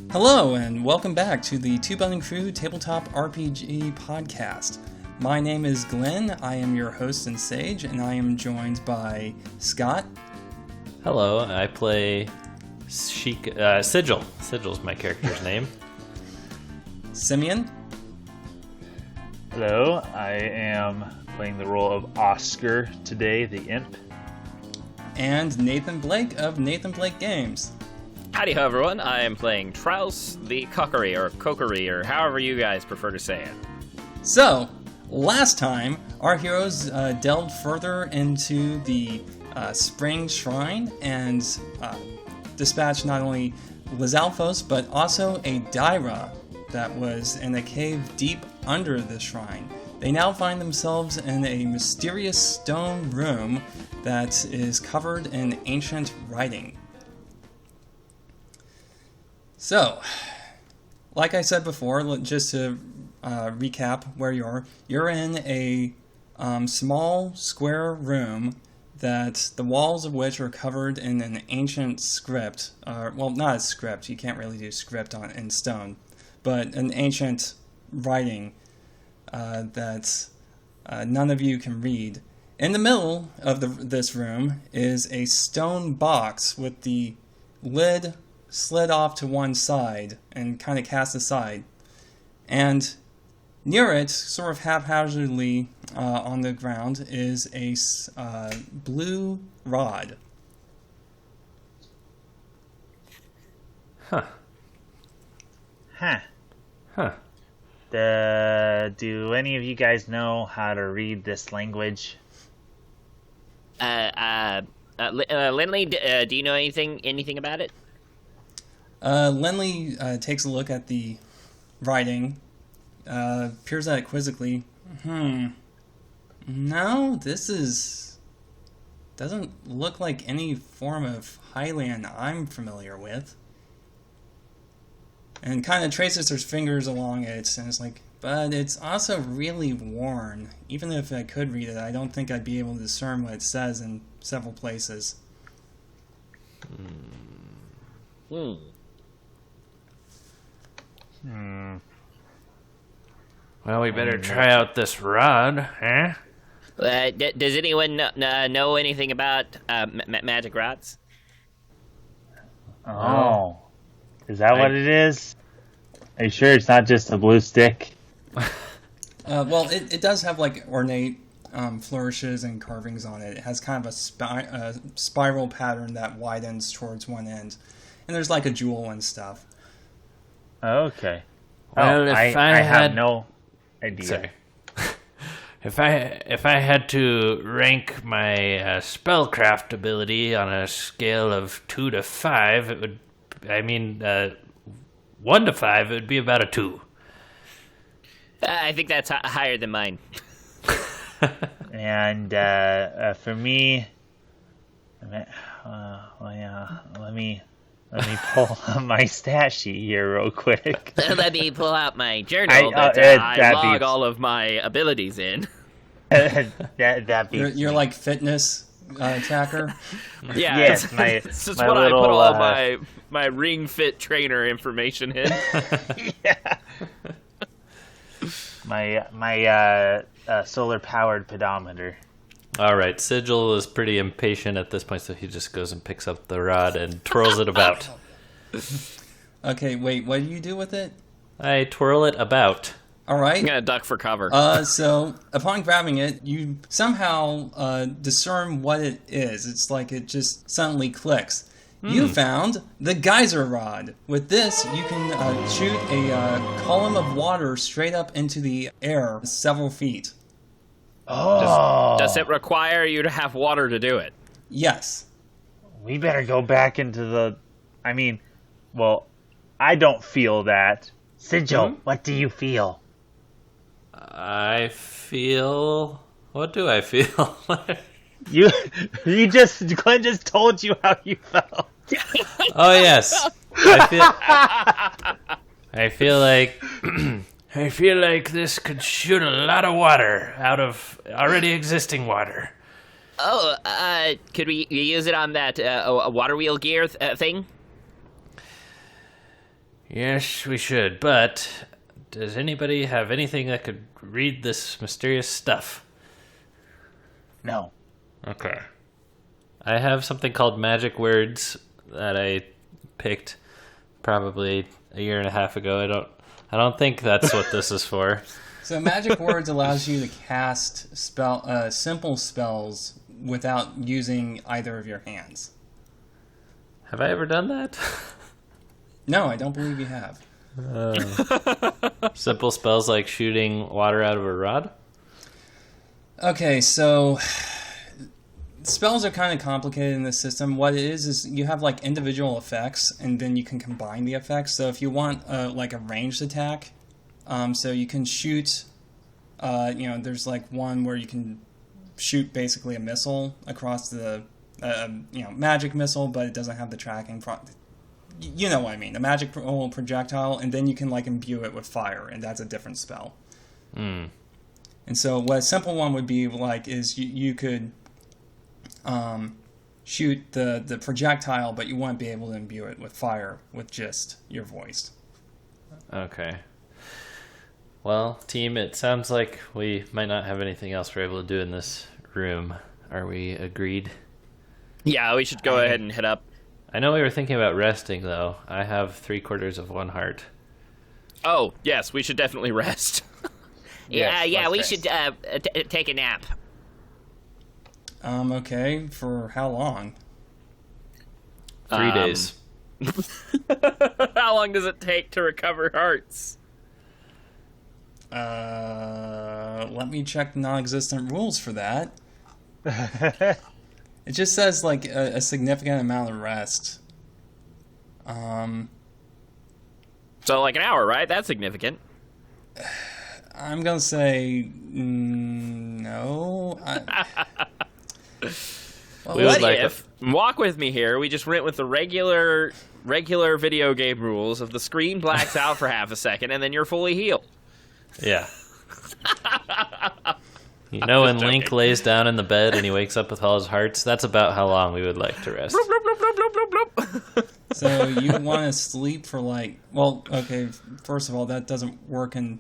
Hello, and welcome back to the Two Button Crew Tabletop RPG podcast. My name is Glen, I am your host and sage, and I am joined by Scott. Hello, I play Sigil. Sigil's my character's name. Simeon. Hello, I am playing the role of Oscar today, the imp. And Nathan Blake of Nathan Blake Games. Howdy ho everyone, I am playing Trouse the Cockery, or however you guys prefer to say it. So, last time, our heroes delved further into the Spring Shrine and dispatched not only Lizalfos, but also a Daira that was in a cave deep under the shrine. They now find themselves in a mysterious stone room that is covered in ancient writing. So, like I said before, just to recap where you are, you're in a small square room that the walls of which are covered in an ancient script. Well, not a script, you can't really do script in stone, but an ancient writing that none of you can read. In the middle of this room is a stone box with the lid slid off to one side and kind of cast aside. And near it, sort of haphazardly on the ground, is a blue rod. Huh. Do any of you guys know how to read this language? Lindley, do you know anything about it? Lindley takes a look at the writing, peers at it quizzically. No, this doesn't look like any form of Highland I'm familiar with. And kind of traces her fingers along it, and it's like, but it's also really worn. Even if I could read it, I don't think I'd be able to discern what it says in several places. Well, we better try out this rod, huh? Does anyone know anything about magic rods? Oh. Is that what it is? Are you sure it's not just a blue stick? Well, it does have like ornate flourishes and carvings on it. It has kind of a spiral pattern that widens towards one end. And there's like a jewel and stuff. Okay. Well, I have no idea. Sorry. If I had to rank my spellcraft ability on a scale of 2 to 5, it would, 1 to 5, it would be about a 2. I think that's higher than mine. And for me, let me pull up my stat sheet here real quick. Let me pull out my journal I log all of my abilities in. You're like fitness tracker. Yeah, yes, this is what little, I put all my Ring Fit trainer information in. Yeah. my solar powered pedometer. All right, Sigil is pretty impatient at this point, so he just goes and picks up the rod and twirls it about. Okay, wait, what do you do with it? I twirl it about. All right. I'm gonna duck for cover. So upon grabbing it, you somehow discern what it is. It's like it just suddenly clicks. You found the Geyser Rod. With this, you can shoot a column of water straight up into the air several feet. Oh. Does it require you to have water to do it? Yes. We better go back into the... I don't feel that. Sigil, what do you feel? I feel... What do I feel? Glenn just told you how you felt. Oh, yes. I feel like... I feel like this could shoot a lot of water out of already existing water. Oh, could we use it on that water wheel gear thing? Yes, we should, but does anybody have anything that could read this mysterious stuff? No. Okay. I have something called magic words that I picked probably a year and a half ago. I don't think that's what this is for. So magic words allows you to cast simple spells without using either of your hands. Have I ever done that? No, I don't believe you have. Simple spells like shooting water out of a rod? Okay, so spells are kind of complicated in this system. What it is you have like individual effects, and then you can combine the effects. So if you want like a ranged attack, so you can shoot, there's like one where you can shoot basically a missile across the, magic missile, but it doesn't have the tracking. You know what I mean, the magic projectile, and then you can like imbue it with fire, and that's a different spell. Mm. And so what a simple one would be like is you could shoot the projectile, but you wouldn't be able to imbue it with fire with just your voice. Okay. Well, team, it sounds like we might not have anything else we're able to do in this room. Are we agreed? Yeah, we should go ahead and head up. I know we were thinking about resting, though. I have 3/4 of one heart. Oh, yes, we should definitely rest. Yeah, we should take a nap. Okay, for how long? 3 days. How long does it take to recover hearts? Let me check non-existent rules for that. It just says like a significant amount of rest. So like an hour, right? That's significant. I'm gonna say no. What if, walk with me here, we just went with the regular video game rules of the screen blacks out for half a second and then you're fully healed. Yeah. You know when Link lays down in the bed and he wakes up with all his hearts? That's about how long we would like to rest. Bloop, bloop, bloop, bloop, bloop, bloop, bloop. So you want to sleep for like... Well, okay, first of all, that doesn't work in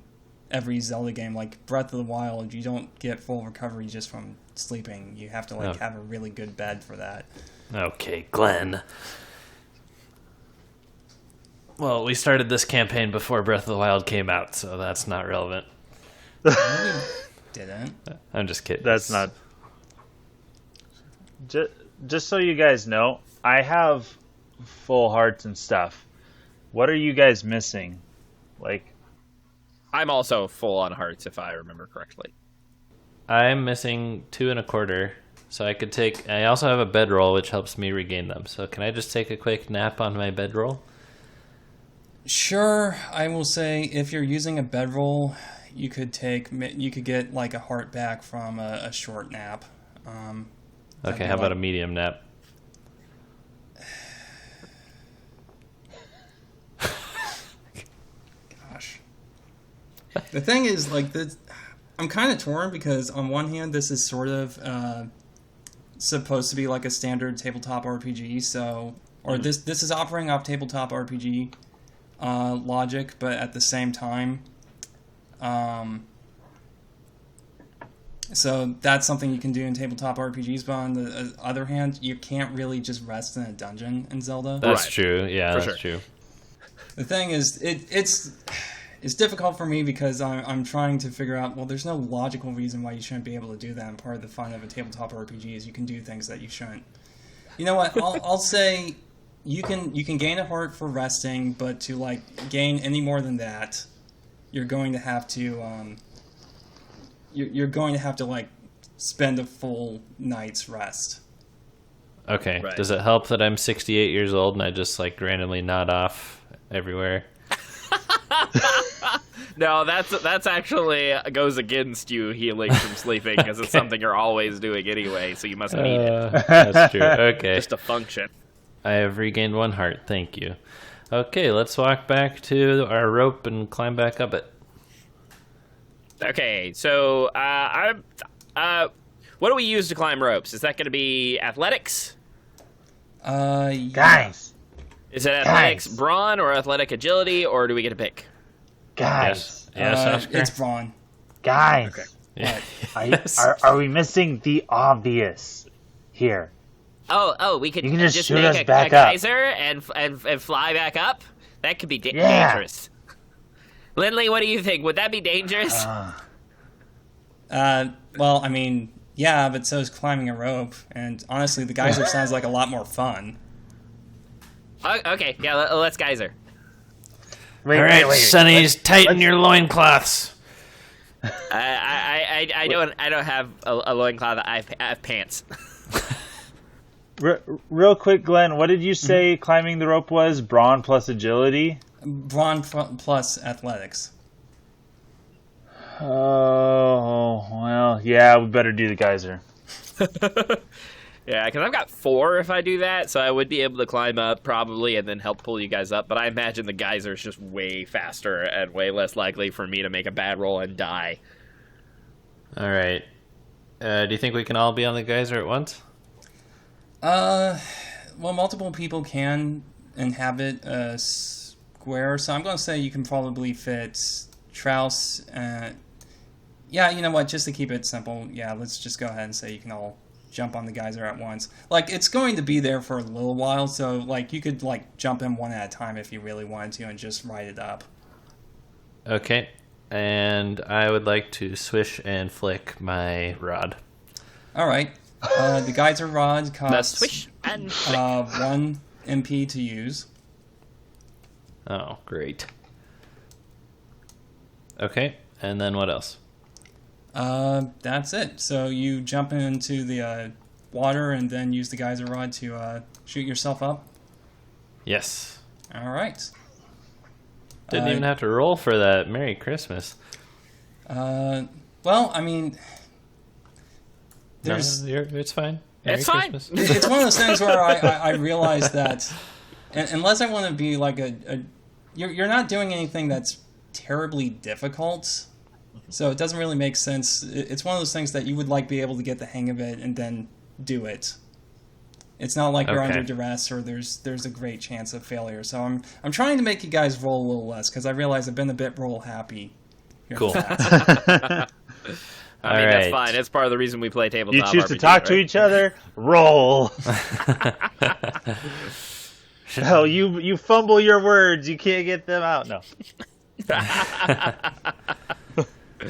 every Zelda game. Like Breath of the Wild, you don't get full recovery just from sleeping. You have to have a really good bed for that. Okay, Glen. Well, we started this campaign before Breath of the Wild came out, so that's not relevant. Didn't. I'm just kidding. That's not... Just so you guys know, I have full hearts and stuff. What are you guys missing? Like... I'm also full on hearts, if I remember correctly. I'm missing 2 1/4, so I could take... I also have a bedroll, which helps me regain them. So can I just take a quick nap on my bedroll? Sure, I will say if you're using a bedroll, you could get like a heart back from a short nap. Okay, how about a medium nap? Gosh. The thing is, like, I'm kind of torn because on one hand, this is sort of supposed to be like a standard tabletop RPG, so this is operating off tabletop RPG logic, but at the same time, so that's something you can do in tabletop RPGs. But on the other hand, you can't really just rest in a dungeon in Zelda. That's Right. true. Yeah, For that's sure. true. The thing is, it's difficult for me because I'm trying to figure out, well, there's no logical reason why you shouldn't be able to do that, and part of the fun of a tabletop RPG is you can do things that you shouldn't. You know what? I'll say you can gain a heart for resting, but to like gain any more than that, you're going to have to you're going to have to like spend a full night's rest. Okay. Right. Does it help that I'm 68 years old and I just like randomly nod off everywhere? No, that's actually goes against you healing from sleeping because it's something you're always doing anyway, so you must need it That's true. Okay. just to function. I have regained 1 heart. Thank you. Okay, let's walk back to our rope and climb back up it. Okay, so what do we use to climb ropes? Is that going to be athletics? Yeah. Guys, Is it athletics brawn or athletic agility, or do we get to pick? Guys. Yes, Oscar? It's brawn. Guys. Okay. Yes. Are we missing the obvious here? Oh, we could You can just shoot make us a back up. geyser and fly back up. That could be Yeah. dangerous. Lindley, what do you think? Would that be dangerous? Well, I mean, yeah, but so is climbing a rope. And honestly, the geyser sounds like a lot more fun. Okay, yeah, let's geyser. Wait, All right, Sonnies, tighten your loincloths. I don't have a loincloth. I have pants. Real quick, Glenn, what did you say climbing the rope was? Brawn plus agility? Brawn plus athletics. Oh, well, yeah, we better do the geyser. Yeah, because I've got 4 if I do that, so I would be able to climb up probably and then help pull you guys up. But I imagine the geyser is just way faster and way less likely for me to make a bad roll and die. All right. Do you think we can all be on the geyser at once? Well, multiple people can inhabit a square, so I'm going to say you can probably fit Trouse. Yeah, you know what? Just to keep it simple, yeah, let's just go ahead and say you can all jump on the geyser at once. Like, it's going to be there for a little while, so like you could like jump in one at a time if you really wanted to and just ride it up. Okay. And I would like to swish and flick my rod. All right. The Geyser Rod costs Swish and flick. 1 MP to use. Oh, great. Okay, and then what else? That's it. So you jump into the water and then use the Geyser Rod to shoot yourself up. Yes. All right. Didn't even have to roll for that. Merry Christmas. Well, I mean, No, there's it's fine. Merry It's fine. Christmas. it's one of those things where I realize that unless I want to be like you're not doing anything that's terribly difficult, so it doesn't really make sense. It's one of those things that you would like be able to get the hang of it and then do it. It's not like you're Okay. under duress or there's a great chance of failure. So I'm trying to make you guys roll a little less because I realize I've been a bit roll happy. Here Cool. fast. I mean, All that's right. fine. It's part of the reason we play tabletop. You choose to RPG, talk to right? each other, roll. No, you fumble your words. You can't get them out. No.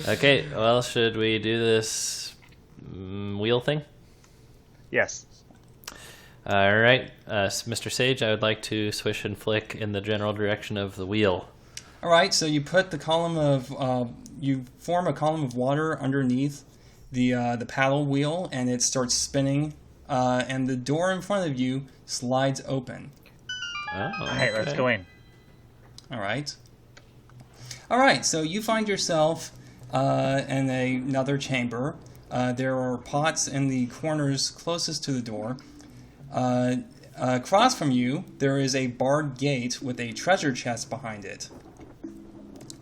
Okay, well, should we do this wheel thing? Yes. All right, Mr. Sage, I would like to swish and flick in the general direction of the wheel. All right, so you put the column of you form a column of water underneath the paddle wheel, and it starts spinning, and the door in front of you slides open. Oh, All right, let's go in. All right. All right, so you find yourself in another chamber. There are pots in the corners closest to the door. Across from you, there is a barred gate with a treasure chest behind it.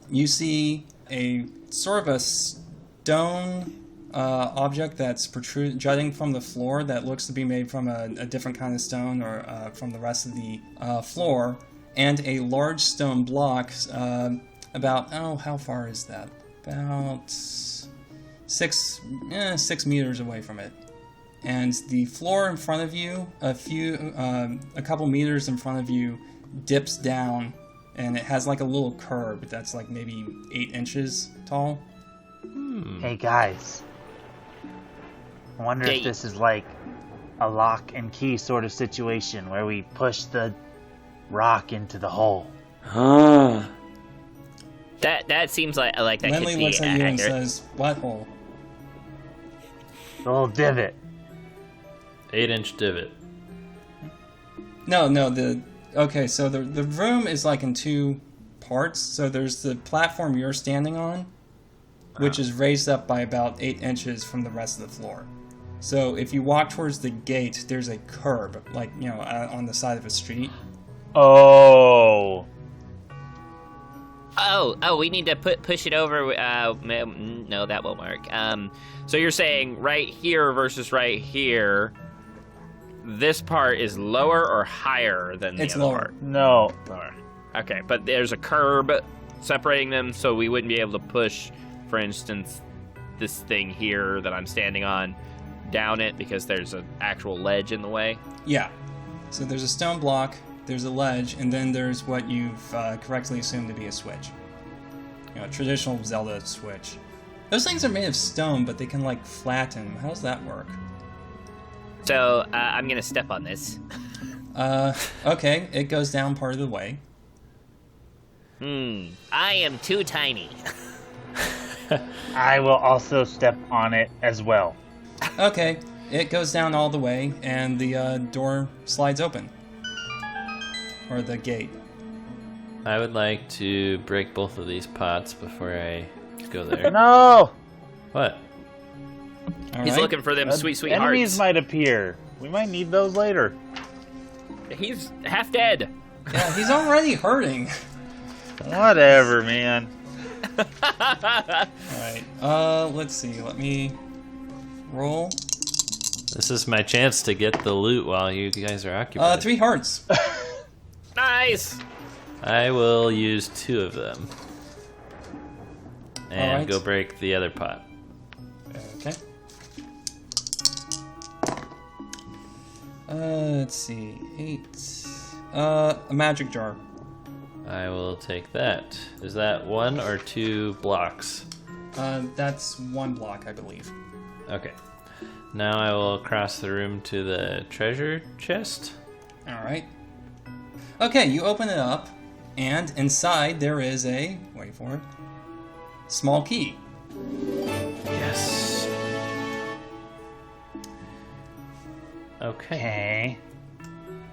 You see a sort of a stone object that's jutting from the floor that looks to be made from a different kind of stone or from the rest of the floor, and a large stone block about, how far is that? About 6 meters away from it. And the floor in front of you, a couple meters in front of you, dips down, and it has like a little curb that's like maybe 8 inches tall. Hey, guys. I wonder if this is like a lock and key sort of situation where we push the rock into the hole. That seems like that Lindley could be looks at you and accurate. says, "What hole?" The little divot. 8-inch divot. No, okay, so the room is like in 2 parts. So there's the platform you're standing on, which is raised up by about 8 inches from the rest of the floor. So if you walk towards the gate, there's a curb, like, on the side of a street. Oh. Oh, we need to push it over. No, that won't work. So you're saying right here versus right here, this part is lower or higher than the It's other lower. part? No. Lower. Okay, but there's a curb separating them, so we wouldn't be able to push, for instance, this thing here that I'm standing on down it because there's an actual ledge in the way. Yeah. So there's a stone block, there's a ledge, and then there's what you've correctly assumed to be a switch. You know, a traditional Zelda switch. Those things are made of stone, but they can, like, flatten. How does that work? So, I'm gonna step on this. Okay, it goes down part of the way. I am too tiny. I will also step on it as well. Okay, it goes down all the way, and the door slides open. Or the gate. I would like to break both of these pots before I go there. No! What? All He's right. looking for them sweet Enemies hearts. might appear. We might need those later. He's half dead. Yeah, he's already hurting. Whatever, man. Alright, let's see. Let me roll. This is my chance to get the loot while you guys are occupied. 3 hearts. Nice. I will use 2 of them. And Alright. go break the other pot. Okay. Let's see. 8. A magic jar. I will take that. Is that 1 or 2 blocks? That's 1 block, I believe. Okay. Now I will cross the room to the treasure chest. Alright. Okay, you open it up, and inside there is a, wait for it, small key. Yes. Okay. Okay.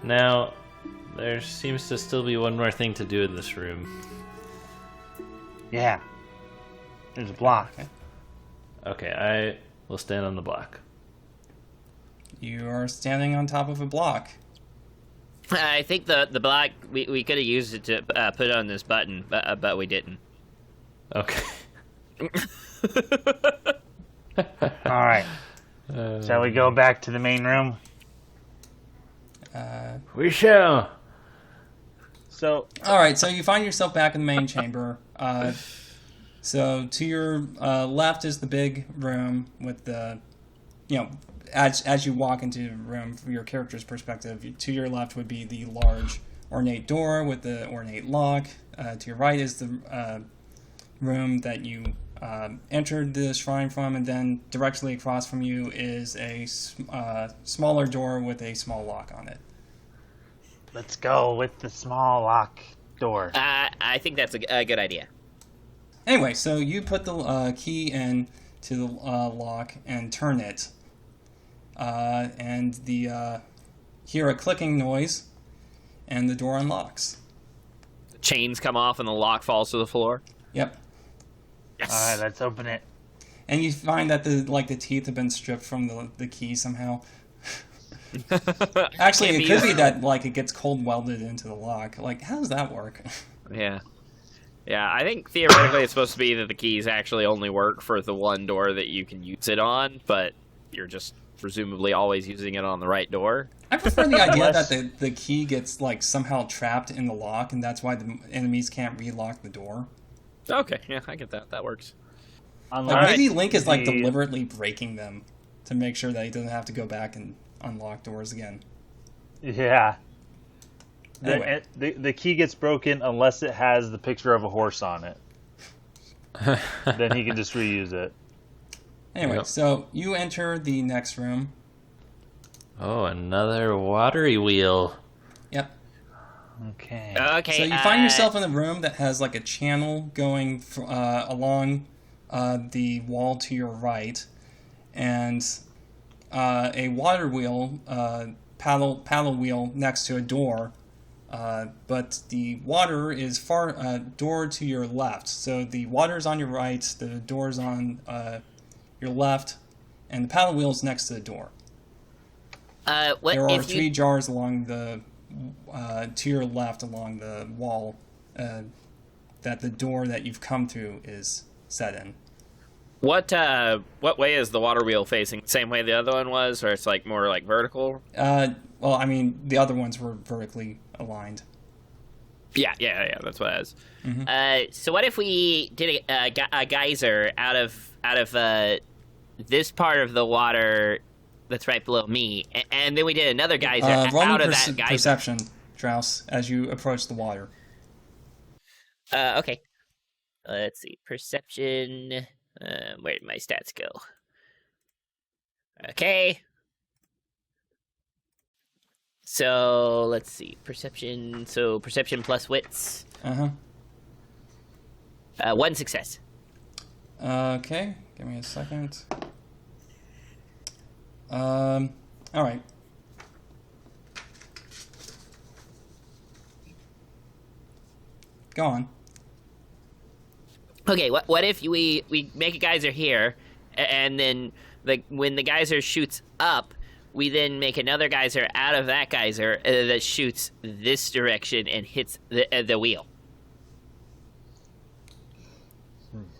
Now, there seems to still be one more thing to do in this room. Yeah. There's a block. Okay, I will stand on the block. You are standing on top of a block. I think the block, we could have used it to put on this button, but we didn't. Okay. Alright. Shall we go back to the main room? We shall. So, Alright, so you find yourself back in the main chamber. So to your left is the big room with the, you know, as you walk into the room from your character's perspective, to your left would be the large ornate door with the ornate lock. To your right is the room that you entered the shrine from, and then directly across from you is a smaller door with a small lock on it. let's go with the small lock door. I think that's a good idea. Anyway, so you put the key in to the lock and turn it, and hear a clicking noise, and the door unlocks. Chains come off and the lock falls to the floor. Yep. Yes. Alright, let's open it. And you find that the teeth have been stripped from the key somehow. Actually, Can't it be could be used. that like it gets cold welded into the lock. Like, how does that work? Yeah. Yeah, I think theoretically it's supposed to be that the keys actually only work for the one door that you can use it on, but you're just presumably always using it on the right door. I prefer the idea Unless- that the key gets like somehow trapped in the lock, and that's why the enemies can't relock the door. Okay, yeah, I get that. That works. Like Unless maybe Link is like the- deliberately breaking them to make sure that he doesn't have to go back and unlock doors again. Yeah. Anyway. The key gets broken unless it has the picture of a horse on it. Then he can just reuse it. Anyway, Yep. so you enter the next room. Oh, another watery wheel. Yep. Okay. Okay. So you find yourself in a room that has like a channel going along the wall to your right, and a water wheel, paddle wheel next to a door. But the water is door to your left. So the water's on your right, the door's on your left, and the paddle wheel's next to the door. What There are if 3 you? jars along the to your left along the wall that the door that you've come through is set in. What way is the water wheel facing? Same way the other one was, or it's like more like vertical? Well, I mean, the other ones were vertically aligned. Yeah. That's what it is. So what if we did a geyser out of this part of the water that's right below me, and then we did another geyser out of that geyser? Perception, Trouse, as you approach the water. Okay. Let's see. Perception. Where did my stats go? Okay. So let's see. Perception. So perception plus wits. Uh-huh. 1 success. Okay, give me a second. All right. Go on. Okay, what if we make a geyser here, and then when the geyser shoots up, we then make another geyser out of that geyser that shoots this direction and hits the wheel.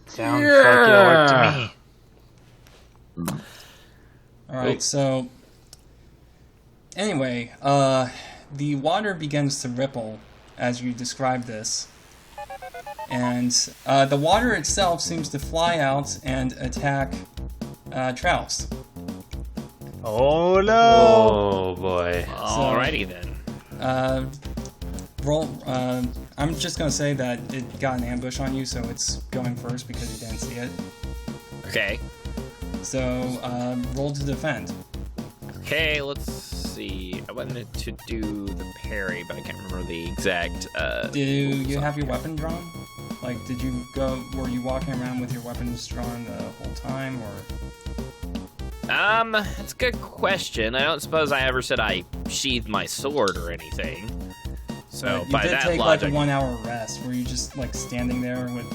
Sounds like it'll work to me. All right, so anyway, the water begins to ripple as you describe this. And the water itself seems to fly out and attack Trouse. Oh no! Oh boy. Alrighty then. Roll. I'm just gonna say that it got an ambush on you, so it's going first because you didn't see it. Okay. So roll to defend. Okay, let's see. I wanted to do the parry, but I can't remember the exact. Do you have your weapon drawn? Like, were you walking around with your weapons drawn the whole time, or? That's a good question. I don't suppose I ever said I sheathed my sword or anything. So you by did that take logic, like a 1 hour rest. Were you just like sitting there with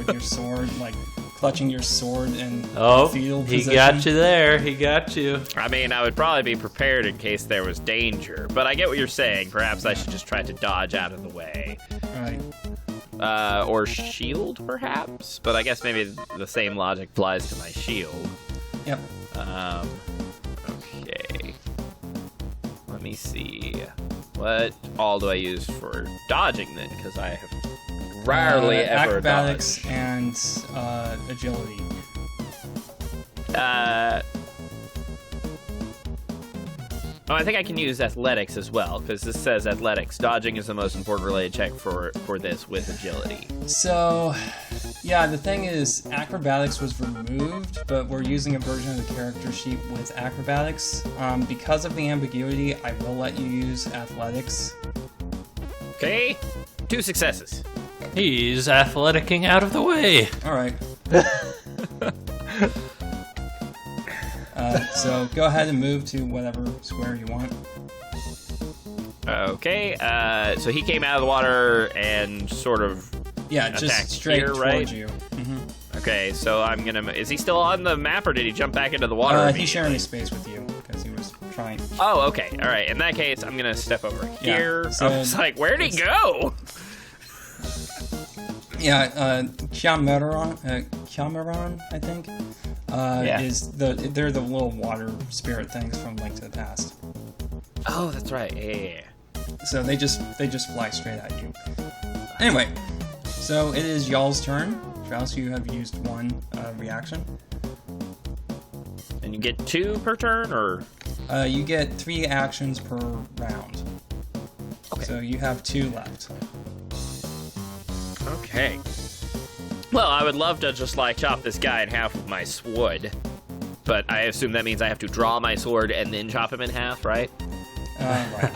your sword, like clutching your sword in fetal position? He got you there. He got you. I mean, I would probably be prepared in case there was danger. But I get what you're saying. Perhaps I should just try to dodge out of the way. Right. Or shield, perhaps. But I guess maybe the same logic applies to my shield. Yep. Okay. Let me see. What all do I use for dodging then? Because I have rarely ever acrobatics dodged. and agility. I think I can use athletics as well, because this says athletics. Dodging is the most important related check for this with agility. So, yeah, the thing is, acrobatics was removed, but we're using a version of the character sheet with acrobatics. Because of the ambiguity, I will let you use athletics. Okay, 2 successes. He's athleticing out of the way. All right. So go ahead and move to whatever square you want. Okay, so he came out of the water and sort of just straight here, towards right? you. Mm-hmm. Okay, so I'm gonna. Is he still on the map, or did he jump back into the water? He's sharing his space with you because he was trying. Oh, okay, all right. In that case, I'm gonna step over here. So I was like, where'd he go? Yeah, Chiamaron, I think. They're the little water spirit things from Link to the Past. Oh, that's right. Yeah. So they just fly straight at you. Anyway, so it is y'all's turn. Trouse, you have used 1 reaction. And you get 2 per turn, or? You get 3 actions per round. Okay. So you have 2 left. Okay. Well, I would love to just like chop this guy in half with my sword, but I assume that means I have to draw my sword and then chop him in half, right? Right.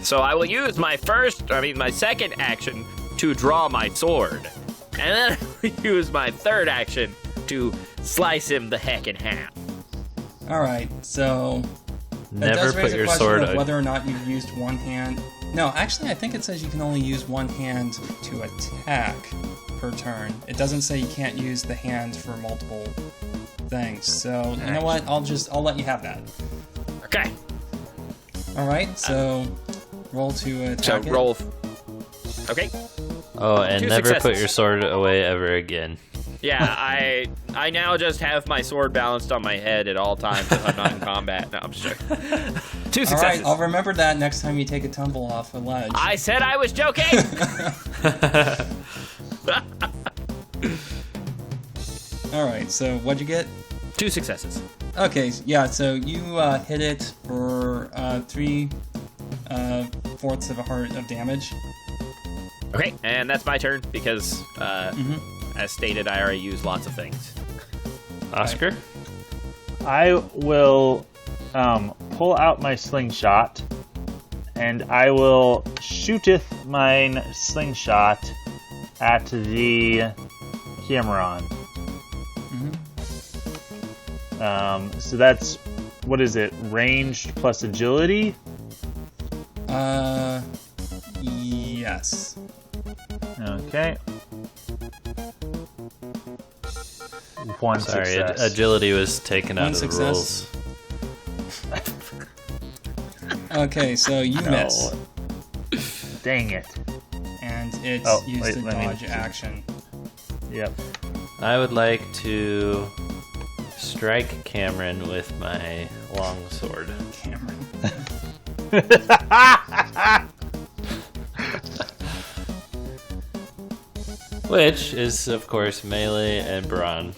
So I will use my second action to draw my sword, and then I will use my third action to slice him the heck in half. All right. So that Never does raise put a your question sword of out. whether or not you've used 1 hand. No, actually, I think it says you can only use 1 hand to attack per turn. It doesn't say you can't use the hand for multiple things. So you know what? I'll let you have that. Okay. All right. So roll to attack. So roll. Okay. Oh, and 2 never successes. put your sword away ever again. Yeah, I now just have my sword balanced on my head at all times if I'm not in combat. No, I'm just joking. 2 successes. All right, I'll remember that next time you take a tumble off a ledge. I said I was joking! All right, so what'd you get? 2 successes. Okay, yeah, so you hit it for 3/4 of a heart of damage. Okay, and that's my turn because, as stated, I already used lots of things. Oscar? I will pull out my slingshot, and I will shooteth mine slingshot at the Cameron. So that's, what is it, ranged plus agility? Yes. Okay. 1 Sorry, success. agility was taken out One of the success. rules. Okay, so you miss, Dang it. and it's Oh, used wait, to let me- dodge action. Yep. I would like to strike Cameron with my longsword. Cameron. Which is, of course, melee and brawn.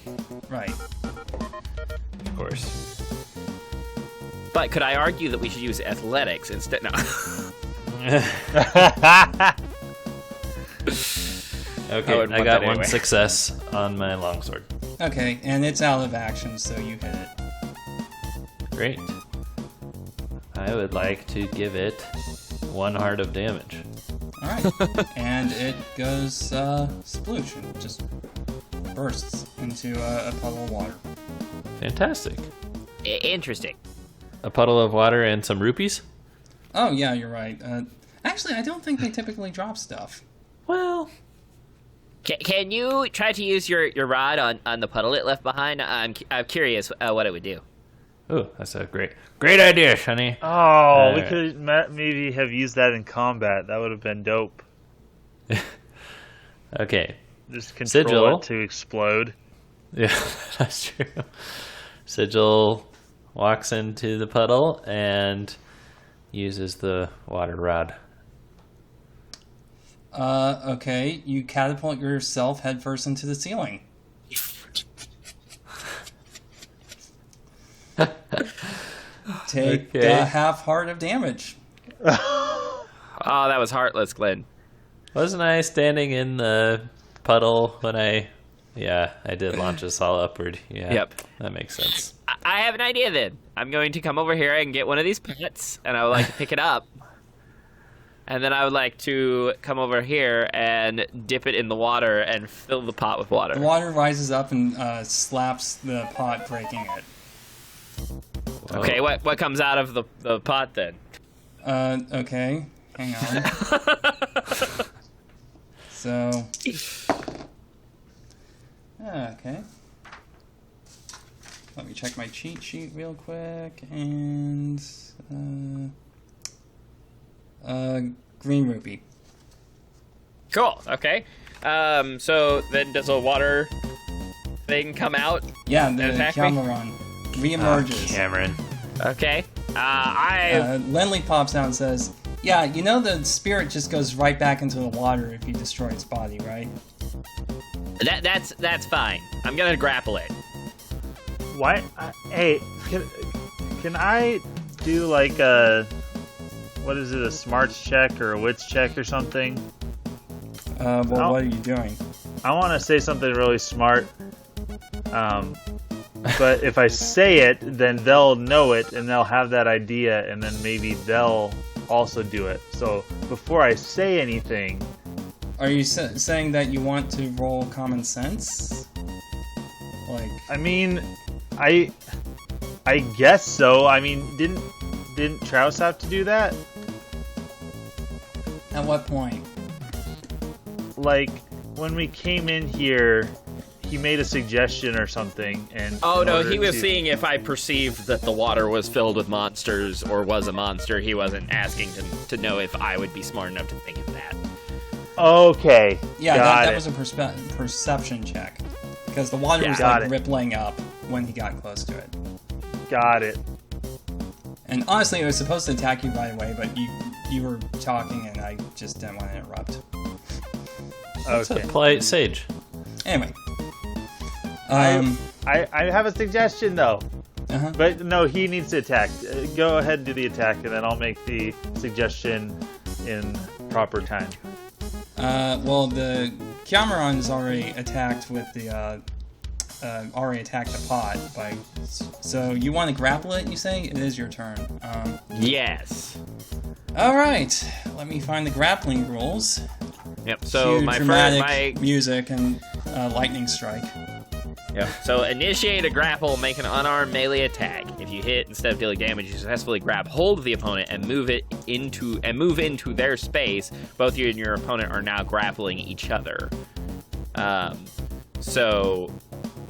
Right. Of course. But could I argue that we should use athletics instead? No. Okay, wouldn't I want got that one anyway. success on my longsword. Okay, and it's out of action, so you hit it. Great. I would like to give it 1 heart of damage. All right, and it goes sploosh and just bursts into a puddle of water. Fantastic. Interesting. A puddle of water and some rupees? Oh yeah, you're right. Actually, I don't think they typically drop stuff. Well, Can you try to use your rod on the puddle it left behind? I'm curious what it would do. ooh, that's a great idea, Shani. Oh, we could maybe have used that in combat. That would have been dope. Okay. Just control Sigil. it to explode. Yeah, that's true. Sigil walks into the puddle and uses the water rod. Okay, you catapult yourself headfirst into the ceiling. Take Okay. half heart of damage. Oh, that was heartless, Glen. Wasn't I standing in the puddle when I did launch us all upward. Yeah. Yep. That makes sense. I have an idea then. I'm going to come over here and get one of these pots, and I would like to pick it up. And then I would like to come over here and dip it in the water and fill the pot with water. The water rises up and slaps the pot, breaking it. Okay, what comes out of the pot then? Okay, hang on. So, okay. Let me check my cheat sheet real quick, and green rupee. Cool. Okay. So then does a water thing come out? Yeah, the Attack me? Cameron reemerges. Cameron. Okay. I Lenley pops out and says, "Yeah, you know the spirit just goes right back into the water if you destroy its body, right?" That's fine. I'm gonna grapple it. Why? Hey, can I do like a, what is it, a smarts check or a wits check or something? Well, Oh. what are you doing? I want to say something really smart. But if I say it, then they'll know it and they'll have that idea, and then maybe they'll also do it. So before I say anything, Are you saying that you want to roll common sense? Like, I mean, I guess so. I mean, didn't Trouse have to do that? at what point? Like when we came in here, he made a suggestion or something, and Oh in no, order he was to- seeing if I perceived that the water was filled with monsters or was a monster. He wasn't asking to know if I would be smart enough to think of that. Okay. Yeah, got that it. was a perception check. because the water was Got like it. rippling up when he got close to it. Got it. And honestly, it was supposed to attack you right away, but you were talking, and I just didn't want to interrupt. It's a Okay. polite sage. Anyway, I have a suggestion though. uh-huh. But no, he needs to attack. Go ahead and do the attack, and then I'll make the suggestion in proper time. Well, the Cameron is already attacked with the already attacked the pot by. So you want to grapple it? You say it is your turn. Yes. All right. Let me find the grappling rules. Yep. So Cue my dramatic music and lightning strike. Yep. So initiate a grapple, make an unarmed melee attack. If you hit, instead of dealing damage, you successfully grab hold of the opponent and move into their space. Both you and your opponent are now grappling each other. So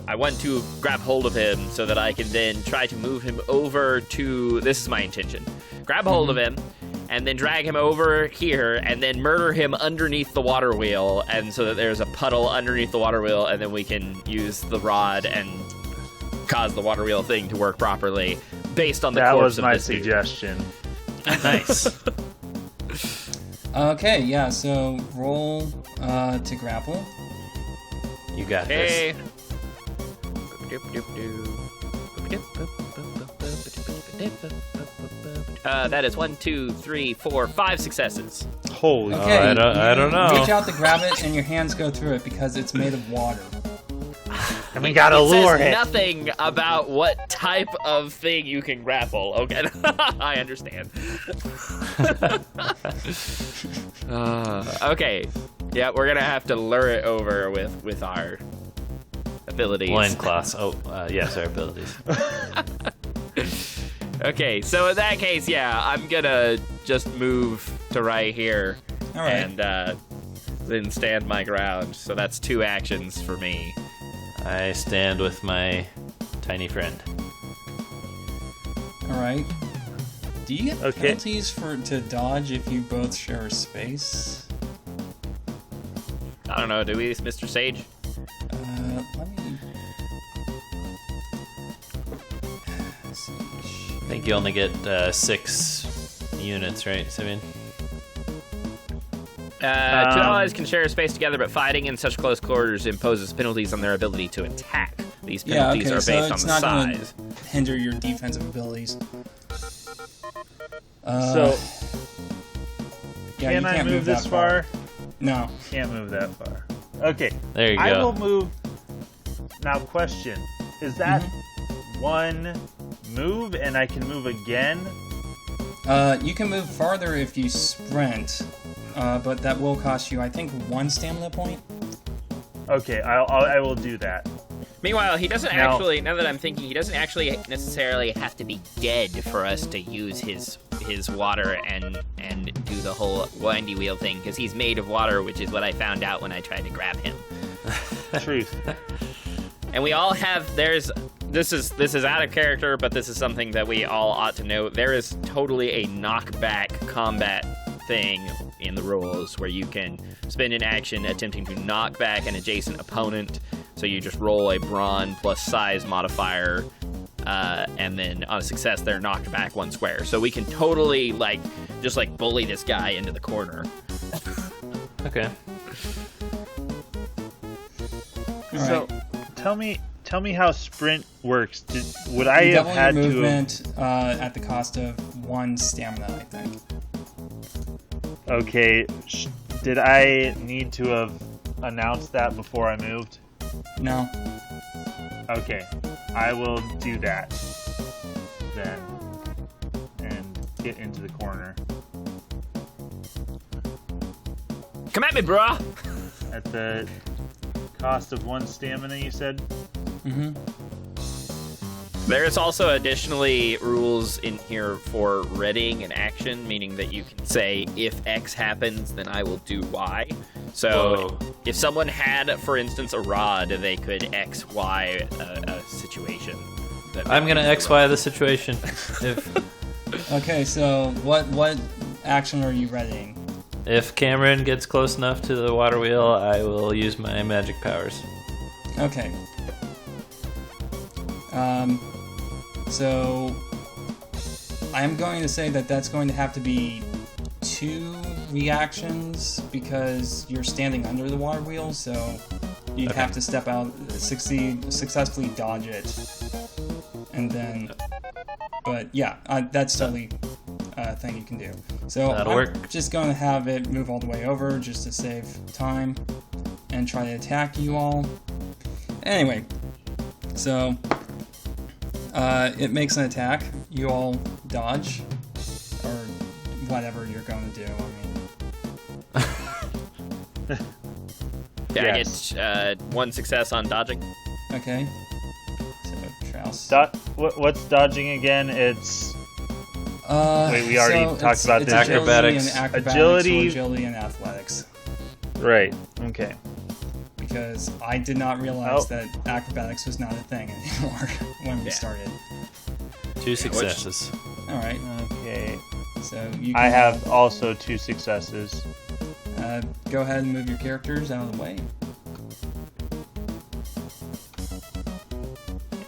I want to grab hold of him so that I can then try to move him over to. This is my intention. Grab hold of him. And then drag him over here, and then murder him underneath the water wheel, and so that there's a puddle underneath the water wheel, and then we can use the rod and cause the water wheel thing to work properly, based on the That course was of my this dude. suggestion. Nice. Okay, yeah. So roll to grapple. You got Hey. That is 1, 2, 3, 4, 5 successes. Holy. Okay, I don't know. Reach out to grab it, and your hands go through it because it's made of water. And we gotta It lure says it. nothing about what type of thing you can grapple. Okay, I understand. Okay, yeah, we're gonna have to lure it over with our abilities. Loincloths. Oh, yes, our abilities. Okay, so in that case, yeah, I'm gonna just move to right here All right. and then stand my ground. So that's 2 actions for me. I stand with my tiny friend. All right. Do you get Okay. penalties to dodge if you both share a space? I don't know, do we, Mr. Sage? Let me. I think you only get 6 units, right, Simeon? 2 allies can share a space together, but fighting in such close quarters imposes penalties on their ability to attack. These Yeah, penalties okay, are so based on it's the not going size. to hinder your defensive abilities. So, yeah, can you I can't move that this far? No. Can't move that far. Okay. There you I go. will move. Now, question: is that one move, and I can move again? You can move farther if you sprint, but that will cost you, I think, 1 stamina point. Okay, I will do that. Meanwhile, he doesn't Now- actually, now that I'm thinking, he doesn't actually necessarily have to be dead for us to use his water and do the whole windy wheel thing, because he's made of water, which is what I found out when I tried to grab him. Truth. And we all have, this is out of character, but this is something that we all ought to know. There is totally a knockback combat thing in the rules where you can spend an action attempting to knock back an adjacent opponent. So you just roll a brawn plus size modifier, and then on a success, they're knocked back 1 square. So we can totally just bully this guy into the corner. Okay. All So, right. tell me how sprint works. Would I You have double had your to? Have, movement at the cost of 1 stamina, I think. okay. Did I need to have announced that before I moved? No. Okay, I will do that then, and get into the corner Come at me, brah! at the cost of 1 stamina. You said. Mm-hmm. There's also additionally rules in here for readying an action, meaning that you can say, if X happens, then I will do Y. So Whoa. if someone had, for instance, a rod, they could X, Y a situation. I'm gonna XY the situation. Okay, so what action are you readying? If Cameron gets close enough to the water wheel, I will use my magic powers. Okay. So I'm going to say that that's going to have to be 2 reactions because you're standing under the water wheel, so you'd have to step out, successfully dodge it, and then. But yeah, that's totally a thing you can do. So That'll I'm work. just going to have it move all the way over just to save time and try to attack you all. Anyway, so it makes an attack. You all dodge, or whatever you're going to do. I mean, Yeah, Yes. I get 1 success on dodging. okay. So Trouse. What's dodging again? It's wait, we already talked it's about this. Acrobatics. Agility Agility. or agility and athletics. right. Okay. Because I did not realize Oh. that acrobatics was not a thing anymore when we Yeah. started. 2 successes. All right. Okay. So you. I Can, have also 2 successes. Go ahead and move your characters out of the way.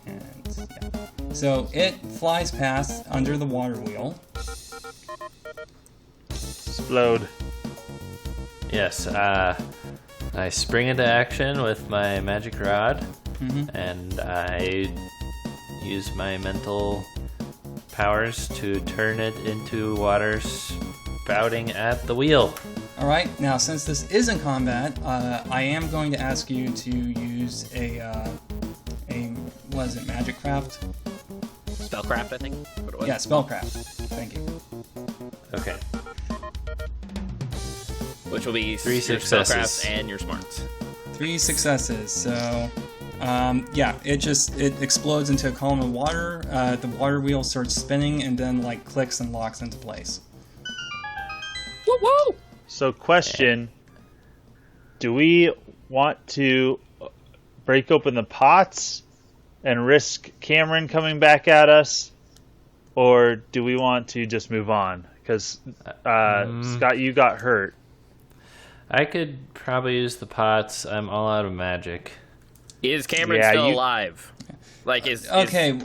And, yeah. So it flies past under the water wheel. Explode. Yes, I spring into action with my magic rod, Mhm. and I use my mental powers to turn it into water spouting at the wheel. All right. Now, since this isn't combat, I am going to ask you to use a what is it, magic craft? Spellcraft, I think. What it was. Yeah, spellcraft. Thank you. Okay. Which will be 3 your successes. spellcraft and your smarts. 3 successes. So, yeah, it explodes into a column of water. The water wheel starts spinning and then like clicks and locks into place. Woo woo! So, question: do we want to break open the pots and risk Cameron coming back at us, or do we want to just move on? Because Scott, you got hurt. I could probably use the pots. I'm all out of magic. Is Cameron Yeah, still you- alive? Like, is Okay,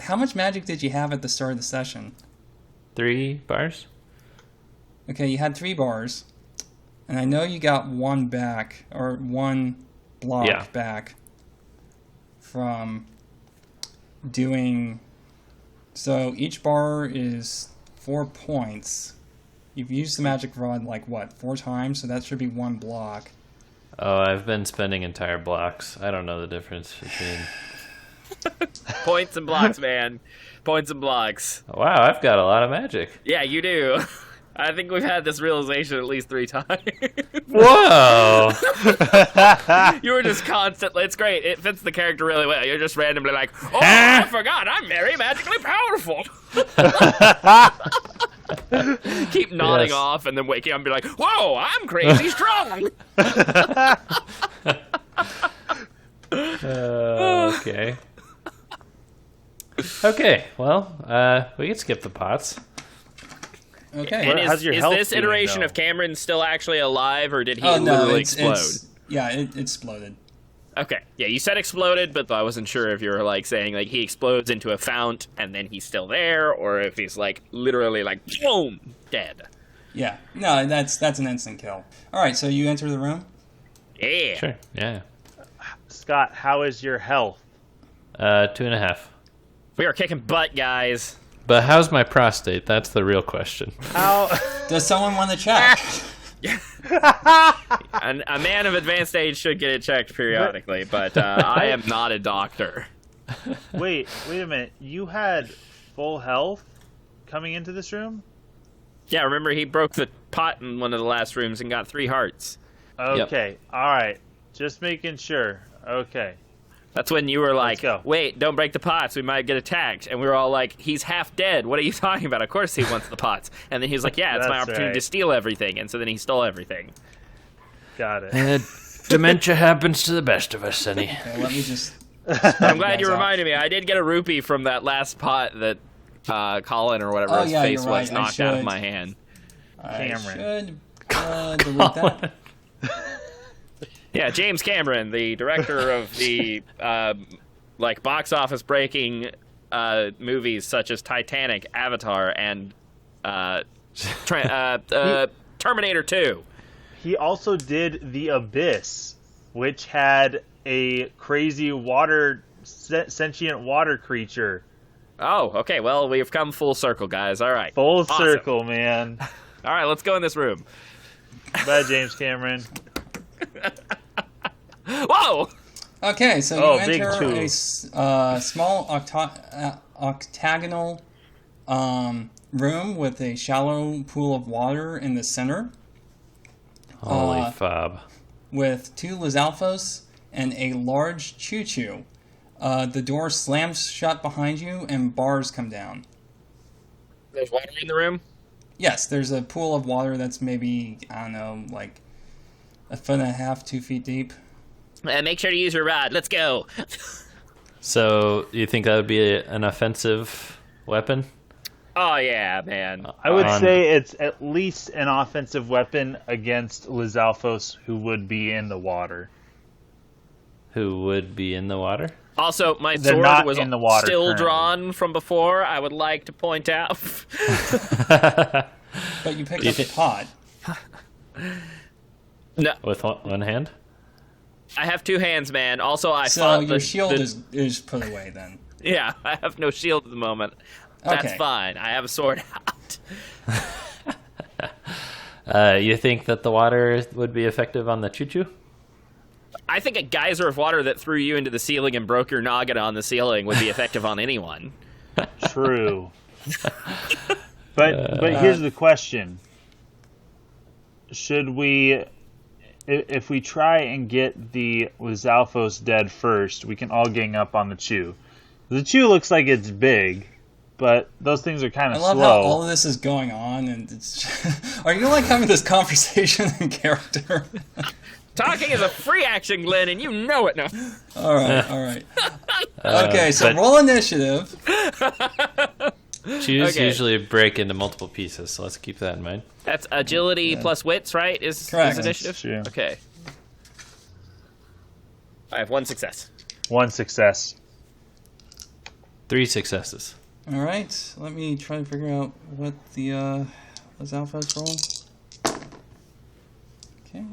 how much magic did you have at the start of the session? 3 bars? Okay, you had 3 bars, and I know you got 1 back, or 1 block Yeah. back from doing. So each bar is 4 points. You've used the magic rod like what, 4 times? So that should be 1 block. Oh, I've been spending entire blocks. I don't know the difference between. points and blocks, man. Points and blocks. Wow, I've got a lot of magic. Yeah, you do. I think we've had this realization at least 3 times. Whoa! You were just constantly. It's great. It fits the character really well. You're just randomly like, oh, I forgot. I'm very magically powerful. Keep nodding Yes. off and then waking up and be like, whoa, I'm crazy strong. Okay. Okay, well, we can skip the pots. Okay. And How's your health this doing, iteration though? of Cameron still actually alive, or did he Oh no, literally it's explode? yeah, it exploded. Okay, yeah, you said exploded, but I wasn't sure if you were like saying like he explodes into a fount and then he's still there, or if he's like literally like boom, dead. Yeah, no, that's an instant kill. All right, so you enter the room. Yeah. Sure, yeah. Scott, how is your health? 2.5. We are kicking butt, guys. But how's my prostate? That's the real question. How? Does someone want to check? A man of advanced age should get it checked periodically, but I am not a doctor. wait a minute. You had full health coming into this room? Yeah, remember he broke the pot in one of the last rooms and got 3 hearts. Okay. All right. Just making sure. Okay. That's when you were like, go. wait, don't break the pots, we might get attacked. And we were all like, he's half dead, what are you talking about? Of course he wants the pots. And then he was like, yeah, it's my That's opportunity right. to steal everything. And so then he stole everything. Got it. Dementia happens to the best of us, Sonny. Okay, let me just. I'm glad you guys out. reminded me. I did get a rupee from that last pot that Colin or whatever Oh, his yeah, face you're was right. I knocked out of should. my hand. I Cameron. should delete that. Yeah, James Cameron, the director of the box office breaking movies such as Titanic, Avatar, and Terminator 2. He also did The Abyss, which had a crazy sentient water creature. Oh, okay. Well, we've come full circle, guys. All right. Full Awesome. circle, man. All right, let's go in this room. Bye, James Cameron. Whoa! Okay, so you big enter two. a small octagonal room with a shallow pool of water in the center, Holy fob. with 2 Lizalfos and a large choo-choo. The door slams shut behind you, and bars come down. There's water in the room? Yes, there's a pool of water that's maybe, I don't know, like 1.5 feet, 2 feet deep. Make sure to use your rod. Let's go. So, you think that would be an offensive weapon? Oh, yeah, man. I would On- say it's at least an offensive weapon against Lizalfos, who would be in the water. Who would be in the water? Also, my They're sword not was in the water still currently. drawn from before, I would like to point out. But you picked up the pot. No, With one hand? I have 2 hands, man. Also, I So fought your shield is put away then. Yeah, I have no shield at the moment. That's Okay. fine. I have a sword out. You think that the water would be effective on the choo-choo? I think a geyser of water that threw you into the ceiling and broke your noggin on the ceiling would be effective on anyone. True. But here's the question. Should we... If we try and get the Lizalfos dead first, we can all gang up on the Chew. The Chew looks like it's big, but those things are kind I of love slow. how all of this is going on, and it's. Are you like having this conversation in character? Talking is a free action, Glen, and you know it now. All right. Okay, so but- roll initiative. Chews Okay. usually break into multiple pieces, so let's keep that in mind. That's agility plus wits, right? Is Correct. initiative? That's true. Okay. I have 1 success. 1 success. 3 successes. All right, let me try to figure out what the Lizalfos roll. Okay.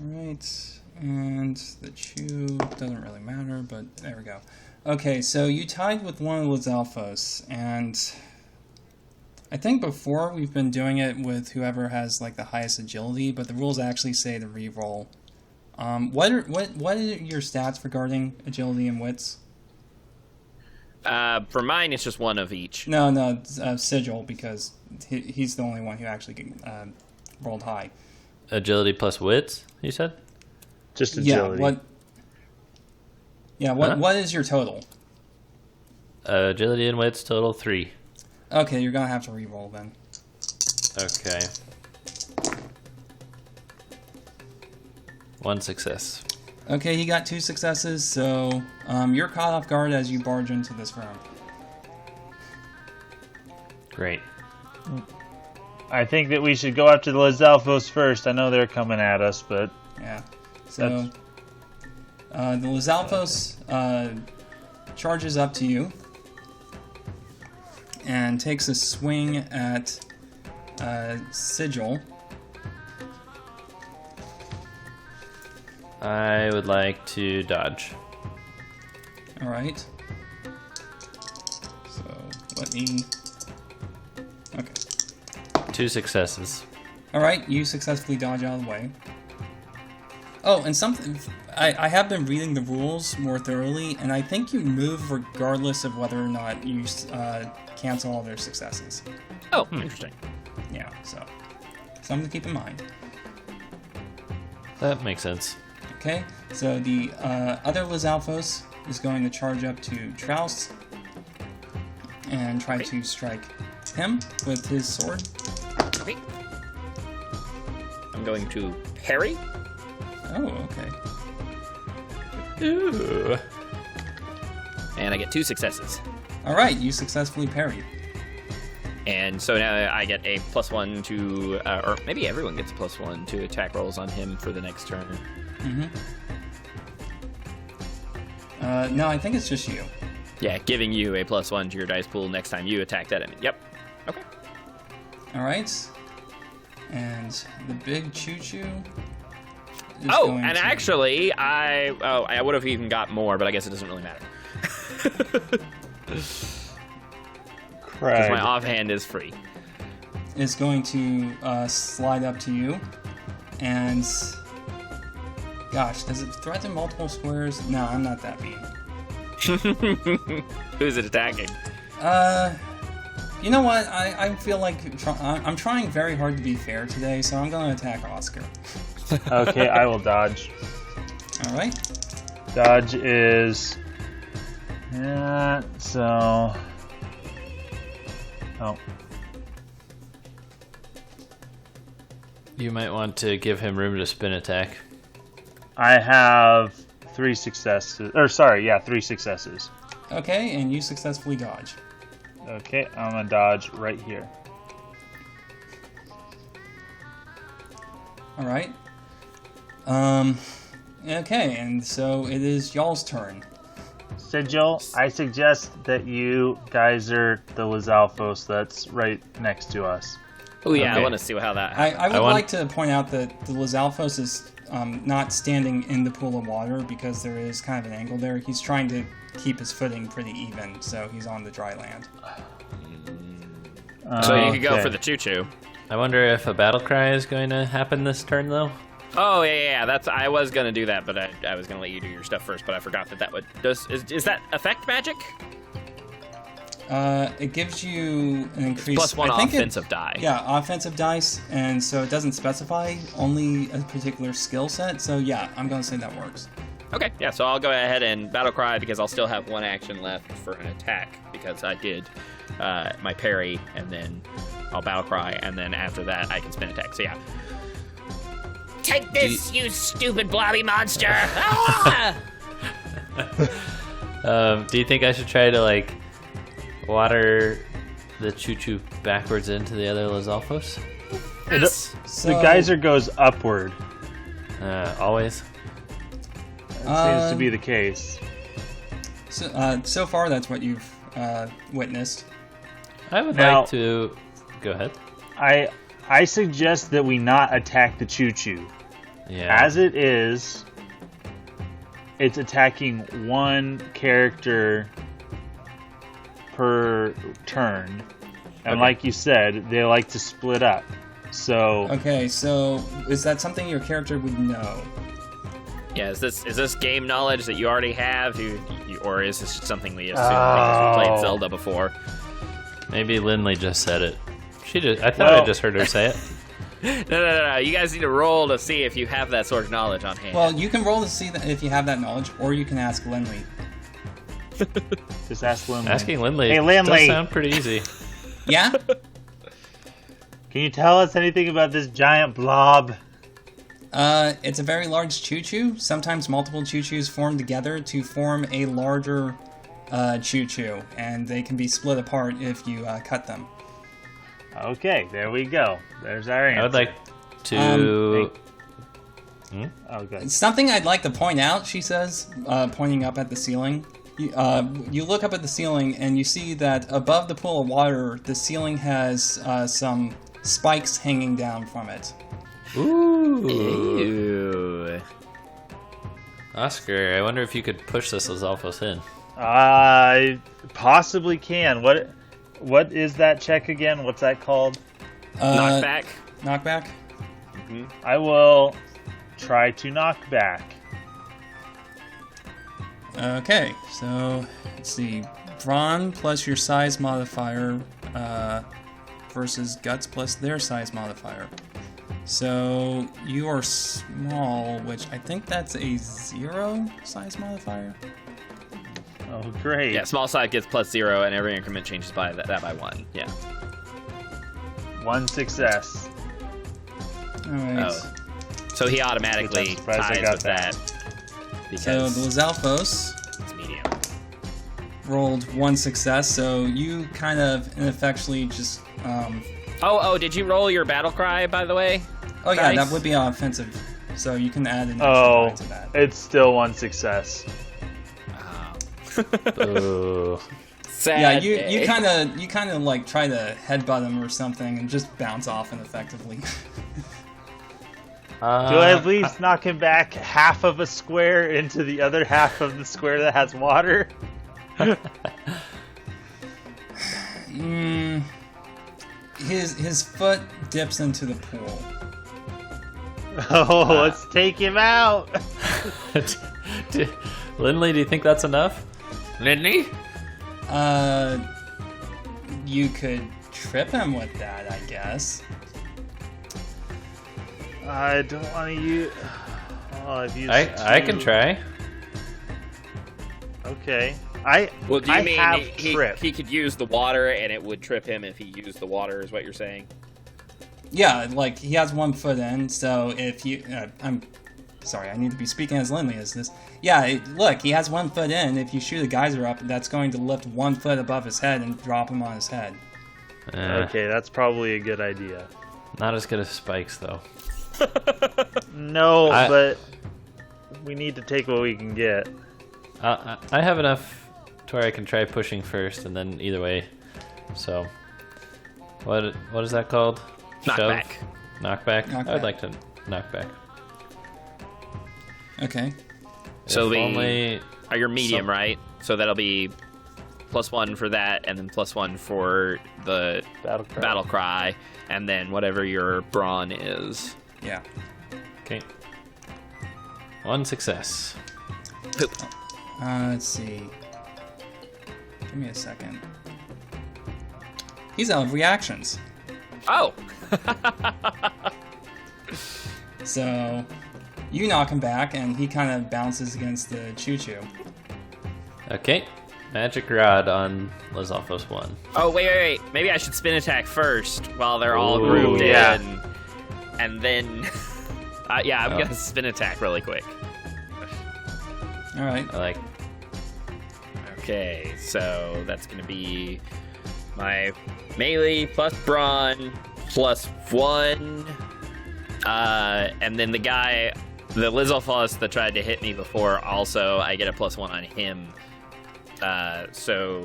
All right, and the chew doesn't really matter, but there we go. Okay, so you tied with one of Lizalfos, and I think before we've been doing it with whoever has like the highest agility, but the rules actually say to re-roll. What are your stats regarding agility and wits? For mine, it's just 1 of each. No, Sigil, because he's the only one who actually rolled high. Agility plus wits, you said? Just agility. What is your total? Agility and wits total 3. Okay, you're gonna have to re-roll then. Okay. 1 success. Okay, he got 2 successes, so you're caught off guard as you barge into this room. Great. I think that we should go after the Lizalfos first. I know they're coming at us, but Yeah. So the Lizalfos charges up to you and takes a swing at Sigil. I would like to dodge. All right. So let me. Okay. 2 successes. All right, you successfully dodge out of the way. Oh, and something. I have been reading the rules more thoroughly, and I think you move regardless of whether or not you cancel all their successes. Oh, interesting. Yeah, so something to keep in mind. That makes sense. Okay, so the other Lizalfos is going to charge up to Trouse and try to strike him with his sword. Okay. I'm going to parry. Oh, okay. Ooh. And I get 2 successes. All right, you successfully parried. And so now I get a +1 to, or maybe everyone gets a +1 to attack rolls on him for the next turn. No, I think it's just you. Yeah, giving you a +1 to your dice pool next time you attack that enemy. Yep. Okay. All right. And the big choo-choo. Oh, and actually, I would have even got more, but I guess it doesn't really matter. Because my offhand is free. Is going to slide up to you, and gosh, does it threaten multiple squares? No, I'm not that mean. Who's it attacking? You know what? I feel like I'm trying very hard to be fair today, so I'm going to attack Oscar. Okay, I will dodge. All right. Dodge is... Yeah, so... Oh. You might want to give him room to spin attack. I have 3 successes. Or, sorry, yeah, 3 successes. Okay, and you successfully dodge. Okay, I'm gonna dodge right here. All right. Okay, and so it is y'all's turn. Sigil, I suggest that you geyser the Lizalfos that's right next to us. Oh yeah, Okay. I want to see how that I would like to point out that the Lizalfos is not standing in the pool of water because there is kind of an angle there. He's trying to keep his footing pretty even, so he's on the dry land. So you could go Okay. for the choo-choo. I wonder if a battle cry is going to happen this turn, though. Oh yeah. I was gonna do that, but I was gonna let you do your stuff first. But I forgot that would. Is that affect magic? It gives you an increase. +1 I think offensive die. Yeah, offensive dice, and so it doesn't specify only a particular skill set. So yeah, I'm going to say that works. Okay, yeah. So I'll go ahead and battle cry because I'll still have 1 action left for an attack because I did my parry, and then I'll battle cry, and then after that I can spin attack. So yeah. Take this, you stupid blobby monster! Ah! Do you think I should try to, like, water the choo-choo backwards into the other Lizalfos? So, The geyser goes upward. Always? That seems to be the case. So far, that's what you've witnessed. I would Now- like to... Go ahead. I suggest that we not attack the choo-choo. Yeah. As it is, it's attacking 1 character per turn. And Okay. like you said, they like to split up. So Okay, so is that something your character would know? Yeah. Is this game knowledge that you already have, or is this just something we assume because we played Zelda before? Maybe Lindley just said it. I thought I just heard her say it. No. You guys need to roll to see if you have that sort of knowledge on hand. Well, you can roll to see if you have that knowledge, or you can ask Lindley. just ask Lindley. Asking Lindley Hey, Lindley. does sound pretty easy. Yeah? Can you tell us anything about this giant blob? It's a very large choo-choo. Sometimes multiple choo-choos form together to form a larger choo-choo, and they can be split apart if you cut them. Okay, there we go. There's our answer. I would like to... Oh, good. Something I'd like to point out, she says, pointing up at the ceiling. You look up at the ceiling and you see that above the pool of water, the ceiling has some spikes hanging down from it. Ooh. Ew. Oscar, I wonder if you could push this Lizalfos in. I possibly can. What is that check again? What's that called? Knockback. Knockback? I will try to knock back. Okay, so let's see. Brawn plus your size modifier versus guts plus their size modifier. So you are small, which I think that's a 0 size modifier. Oh, great. Yeah, small side gets +0, and every increment changes by that by 1. Yeah. 1 success. All right. Oh. So he automatically Which I'm surprised I ties got with that. that. So Because the Lizalfos it's medium. rolled 1 success, so you kind of ineffectually just Did you roll your battle cry, by the way? Oh yeah, Dice? that would be offensive. So you can add an extra die to that. It's still one success. Ooh. Sad Yeah, day. you kind of like try to headbutt him or something and just bounce off ineffectively. Do I at least knock him back half of a square into the other half of the square that has water? His foot dips into the pool. Oh, let's take him out. Lindley, do you think that's enough? Lindley? You could trip him with that, I guess. I don't want to use... Oh, I've used I two. can try. Okay. Well, do you I mean have he trip. could use the water and it would trip him if he used the water, is what you're saying? Yeah, like he has 1 foot in, so if you... I'm sorry, I need to be speaking as Lindley as this. Yeah, look, he has 1 foot in. If you shoot a geyser up, that's going to lift 1 foot above his head and drop him on his head. Okay, that's probably a good idea. Not as good as spikes, though. No, but we need to take what we can get. I have enough to where I can try pushing first, and then either way. So, what is that called? Knockback. Shove? Knockback? I Knockback. would like to knock back. Okay. So If only you're medium, some- right? So that'll be +1 for that, and then +1 for the battle cry, and then whatever your brawn is. Yeah. Okay. 1 success. Poop. Let's see. Give me a second. He's out of reactions. Oh! So, you knock him back, and he kind of bounces against the choo-choo. Okay. Magic Rod on Lizalphos 1. Oh, wait. Maybe I should spin attack first while they're all Ooh, grouped yeah. in. And then... I'm going to spin attack really quick. All right. I like. Okay, so that's going to be my melee plus brawn +1. And then the guy, the Lizalphos that tried to hit me before, also, I get a +1 on him. So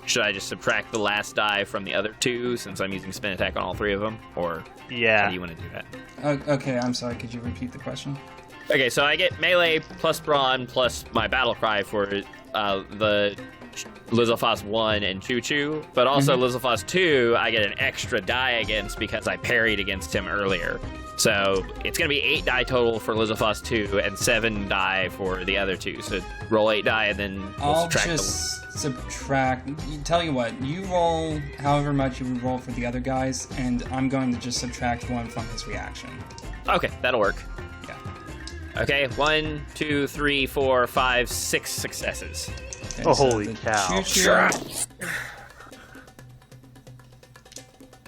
should I just subtract the last die from the other 2 since I'm using spin attack on all 3 of them? Or how do you want to do that? Okay, I'm sorry. Could you repeat the question? Okay, so I get melee plus brawn plus my battle cry for the Lizalphos 1 and Choo Choo, but also Lizalphos 2 I get an extra die against because I parried against him earlier. So it's going to be 8 die total for Lizalphos 2 and 7 die for the other 2. So roll 8 die and then we'll I'll subtract just subtract. Tell you what, you roll however much you would roll for the other guys, and I'm going to just subtract 1 from his reaction. Okay, that'll work. Yeah. Okay, 1, 2, 3, 4, 5, 6 successes. Okay, Oh, so holy the cow. choo-choo-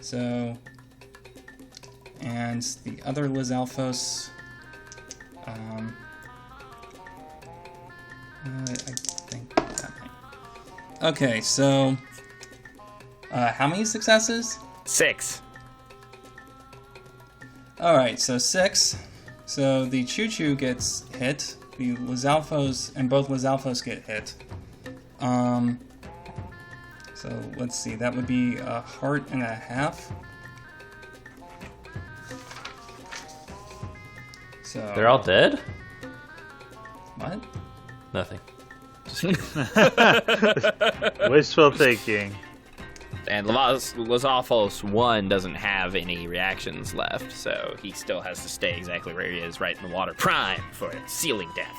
So, and the other Lizalphos, I think that might. Okay, so, how many successes? 6. Alright, so 6. So the Choo Choo gets hit, the Lizalphos, and both Lizalphos get hit. So let's see, that would be a heart and a half. So They're all dead? what? Nothing. Wishful thinking. And Lizalphos 1 doesn't have any reactions left, so he still has to stay exactly where he is, right in the water. Prime for sealing death.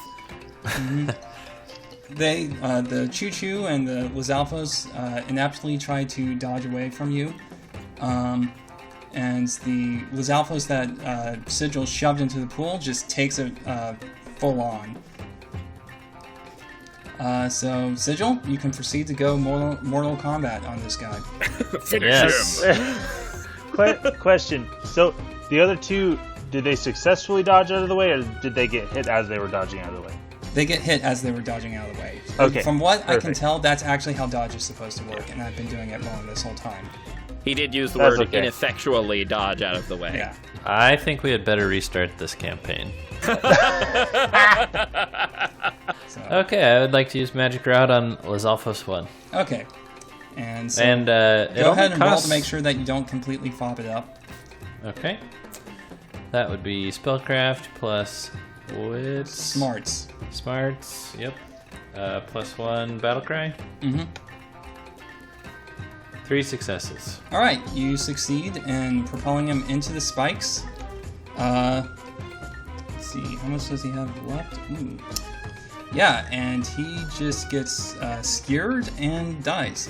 They, the Choo Choo and the Lizalphos ineptly try to dodge away from you. And the Lizalphos that Sigil shoved into the pool just takes it full on. So, Sigil, you can proceed to go mortal combat on this guy. Finish Yes. him. Question. So, the other 2, did they successfully dodge out of the way, or did they get hit as they were dodging out of the way? They get hit as they were dodging out of the way. Okay, From what I can perfect. tell, that's actually how dodge is supposed to work, and I've been doing it wrong this whole time. He did use the That's word okay. ineffectually dodge out of the way. Yeah. I think we had better restart this campaign. So, Okay, I would like to use Magic Rod on Lizalfos 1. okay. And so And it go only ahead and roll costs... to make sure that you don't completely fob it up. Okay. That would be Spellcraft plus Wits. Smarts. Smarts, yep. Plus 1 Battlecry. Mm-hmm. 3 successes. All right, you succeed in propelling him into the spikes. Let's see, how much does he have left? Ooh. Yeah, and he just gets skewered and dies.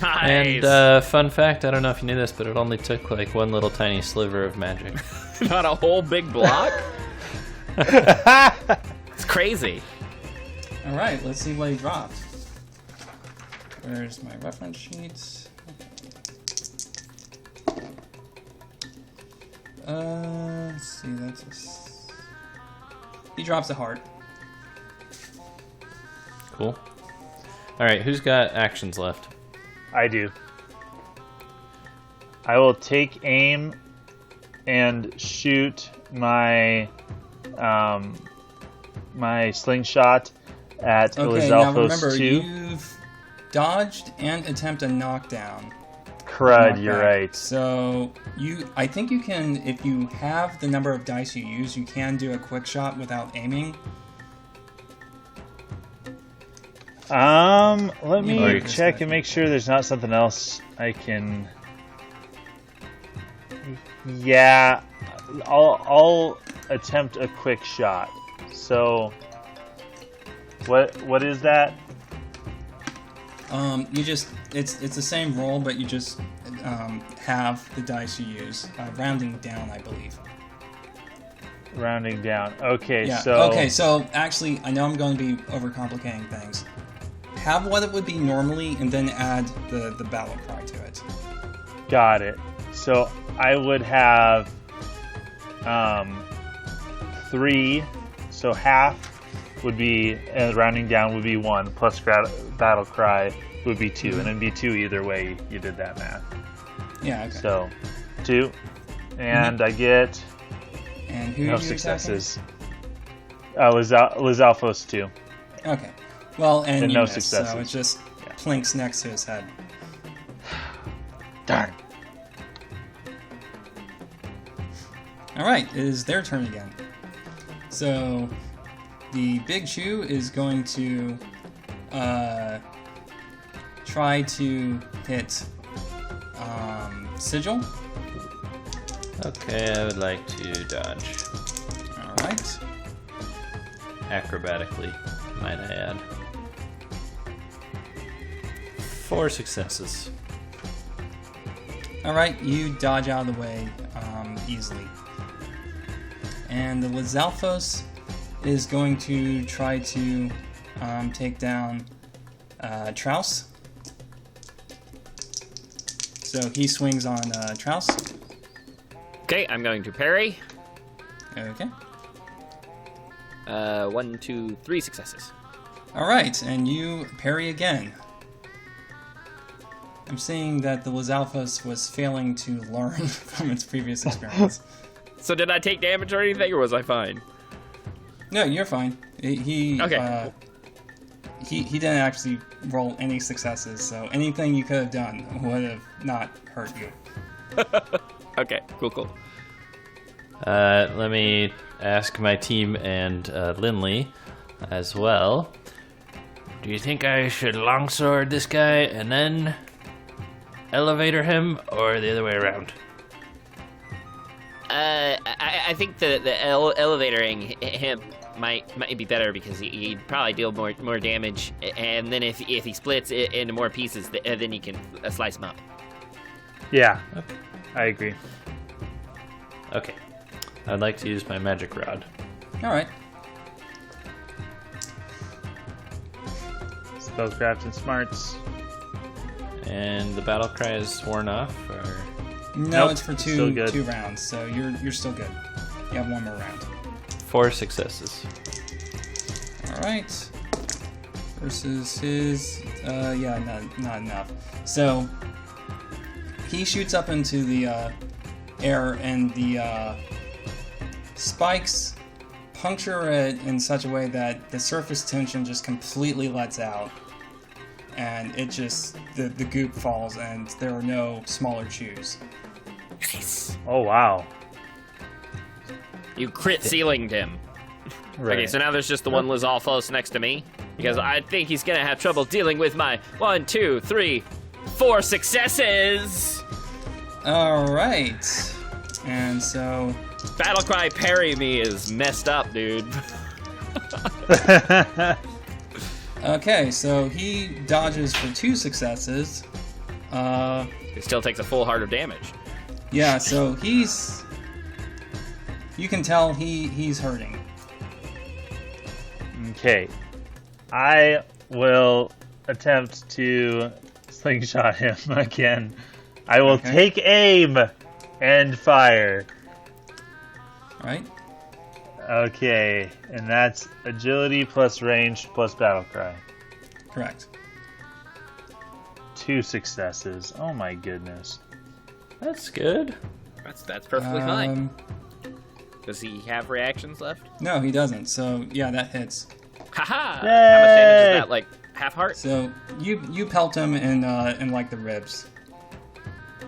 Nice. And fun fact, I don't know if you knew this, but it only took like one little tiny sliver of magic. Not a whole big block? It's crazy. All right, let's see what he dropped. Where's my reference sheets? Let's see, he drops a heart. Cool. Alright, who's got actions left? I do. I will take aim and shoot my my slingshot at Okay, now Lizalfos remember, 2. you've dodged and attempt a knockdown. Crud, you're Knockback. right. So I think you can, if you have the number of dice you use, you can do a quick shot without aiming. Let Or me you can check smash and make sure there's not something else I can. Yeah, I'll attempt a quick shot. So, what is that? You just it's the same roll, but you just have the dice you use, rounding down, I believe. Rounding down. Okay, Yeah. so Okay, so actually, I know I'm going to be overcomplicating things. Have what it would be normally, and then add the battle cry to it. got it. So I would have 3. So half would be rounding down would be 1 plus battle cry would be 2, and it'd be 2 either way you did that math. Yeah. Okay. So 2, and I get And who no are you successes. Lizalfos 2. attacking? Okay. Well, and And you no missed, so successes. it just Yeah. plinks next to his head. Darn. All right, it is their turn again. So the big Chew is going to try to hit Sigil. Okay, I would like to dodge. All right. Acrobatically, might I add. 4 successes. All right, you dodge out of the way easily. And the Lizalfos is going to try to take down Trouse. So he swings on Trouse. Okay, I'm going to parry. Okay. 1, 2, 3 successes. All right, and you parry again. I'm seeing that the Lizalfos was failing to learn from its previous experience. So did I take damage or anything, or was I fine? No, you're fine. He Okay. He didn't actually roll any successes, so anything you could have done would have not hurt you. Okay, cool. Let me ask my team and Lindley as well. Do you think I should longsword this guy and then elevator him, or the other way around? I think the elevatoring him might be better because he'd probably deal more damage, and then if he splits it into more pieces, then you can slice him up. Yeah, Okay. I agree. Okay. I'd like to use my magic rod. All right. Spellcraft and smarts. And the battle cry is worn off, or No, Nope, it's for still good. two rounds, so you're still good. You have one more round. 4 successes. All Alright. Versus his... yeah, not enough. So, he shoots up into the air, and the spikes puncture it in such a way that the surface tension just completely lets out. And it just... the goop falls, and there are no smaller chews. Nice. Oh, wow. You crit ceilinged him. Right. Okay, so now there's just the one Lizalfos next to me. Because I think he's gonna have trouble dealing with my 1, 2, 3, 4 successes! Alright. And so... Battlecry parry me is messed up, dude. Okay, so he dodges for 2 successes. It still takes a full heart of damage. Yeah, so he's... You can tell he's hurting. Okay. I will attempt to slingshot him again. I will take aim and fire. Right? Okay, and that's agility plus range plus battlecry. Correct. 2 successes. Oh my goodness. That's good. That's perfectly fine. Does he have reactions left? No, he doesn't. So, yeah, that hits. Haha! Yay! How much damage is that? Like half heart? So, you pelt him in like the ribs.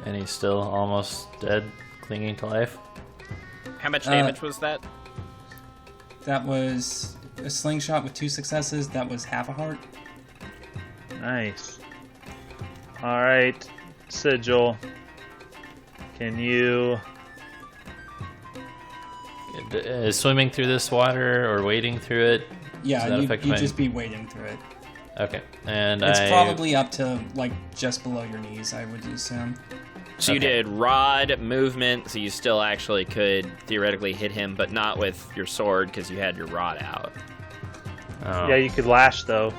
And he's still almost dead, clinging to life. How much damage was that? That was a slingshot with 2 successes. That was half a heart. Nice. Alright, Sigil. Can you... Is swimming through this water or wading through it? Yeah, Does that you affect you'd my- just be wading through it. Okay, and It's I... probably up to, like, just below your knees, I would assume. So you Okay. did rod movement, so you still actually could theoretically hit him, but not with your sword because you had your rod out. Oh. Yeah, you could lash, though.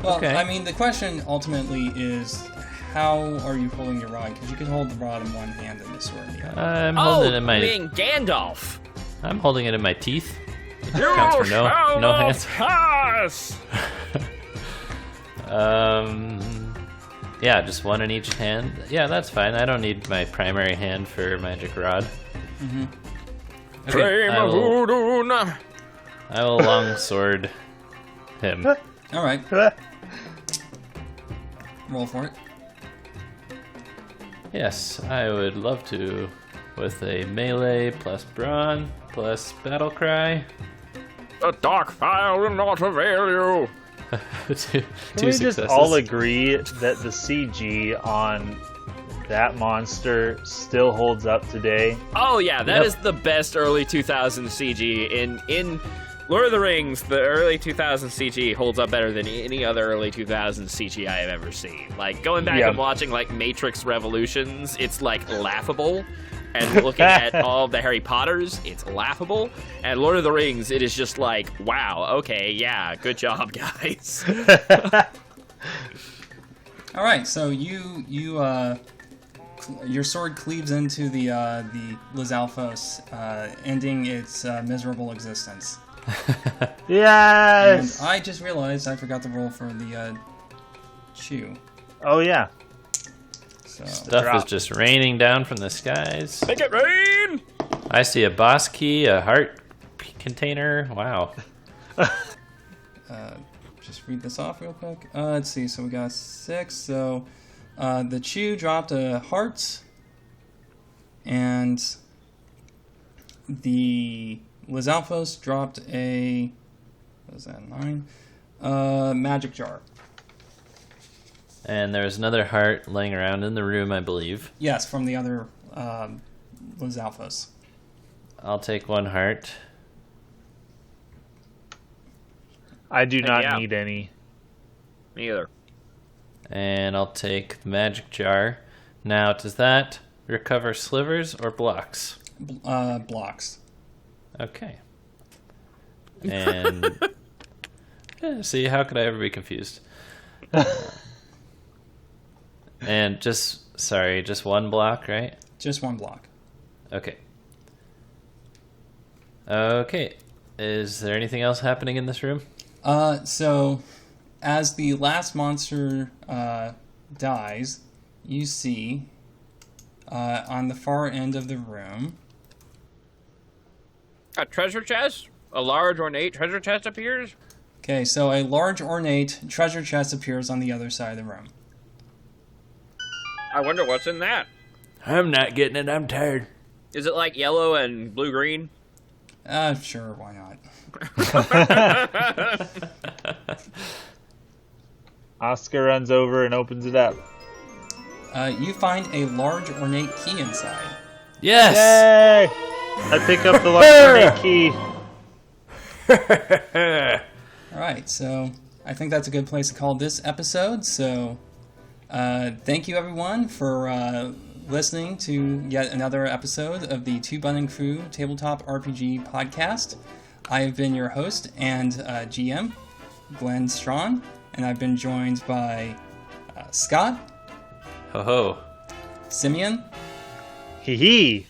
Well, Okay. I mean, the question ultimately is, how are you holding your rod? Because you can hold the rod in one hand and the sword in the other. I'm holding it in my... being Gandalf! I'm holding it in my teeth. You Counts for no hands. pass! Yeah, just one in each hand. Yeah, that's fine. I don't need my primary hand for magic rod. Mm-hmm. Okay, I will longsword him. All right, roll for it. Yes, I would love to. With a melee plus brawn plus battle cry. The dark file will not avail you! two Can we successes. just all agree that the CG on that monster still holds up today? Oh yeah, that Yep. is the best early 2000s CG. In Lord of the Rings, the early 2000s CG holds up better than any other early 2000s CG I have ever seen. Like, going back Yeah. and watching, like, Matrix Revolutions, it's, like, laughable. And looking at all the Harry Potters, it's laughable. And Lord of the Rings, it is just like, wow, okay, yeah, good job, guys. All right, so your sword cleaves into the Lizalfos, ending its miserable existence. And Yes! I just realized I forgot to roll for the chew. Oh, yeah. So Stuff Drop. is just raining down from the skies. Make it rain! I see a boss key, a heart container. Wow. just read this off real quick. Let's see. So we got 6. So the chew dropped a heart, and the Lizalfos dropped a, what was that, 9? Magic jar. And there's another heart laying around in the room, I believe. Yes, from the other Lizalfos. I'll take 1 heart. I do not yeah. need any. Me either. And I'll take the magic jar. Now, does that recover slivers or blocks? Blocks. Okay. And... yeah, see, how could I ever be confused? And just 1 block, right? Just 1 block. Okay. Okay. Is there anything else happening in this room? So, as the last monster dies, you see on the far end of the room... A treasure chest? A large, ornate treasure chest appears? Okay, so a large, ornate treasure chest appears on the other side of the room. I wonder what's in that. I'm not getting it. I'm tired. Is it like yellow and blue-green? Sure, why not? Oscar runs over and opens it up. You find a large, ornate key inside. Yes! Yay! I pick up the large key. Alright, so I think that's a good place to call this episode. So, thank you everyone for listening to yet another episode of the Two Bun and Crew Tabletop RPG podcast. I have been your host and GM, Glen Strawn, and I've been joined by Scott. Ho ho. Simeon. Hee hee.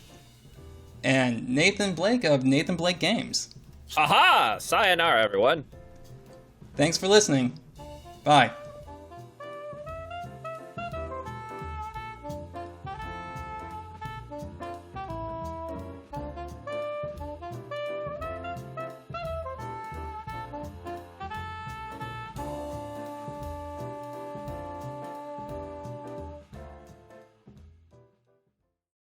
And Nathan Blake of Nathan Blake Games. Aha! Sayonara, everyone. Thanks for listening. Bye.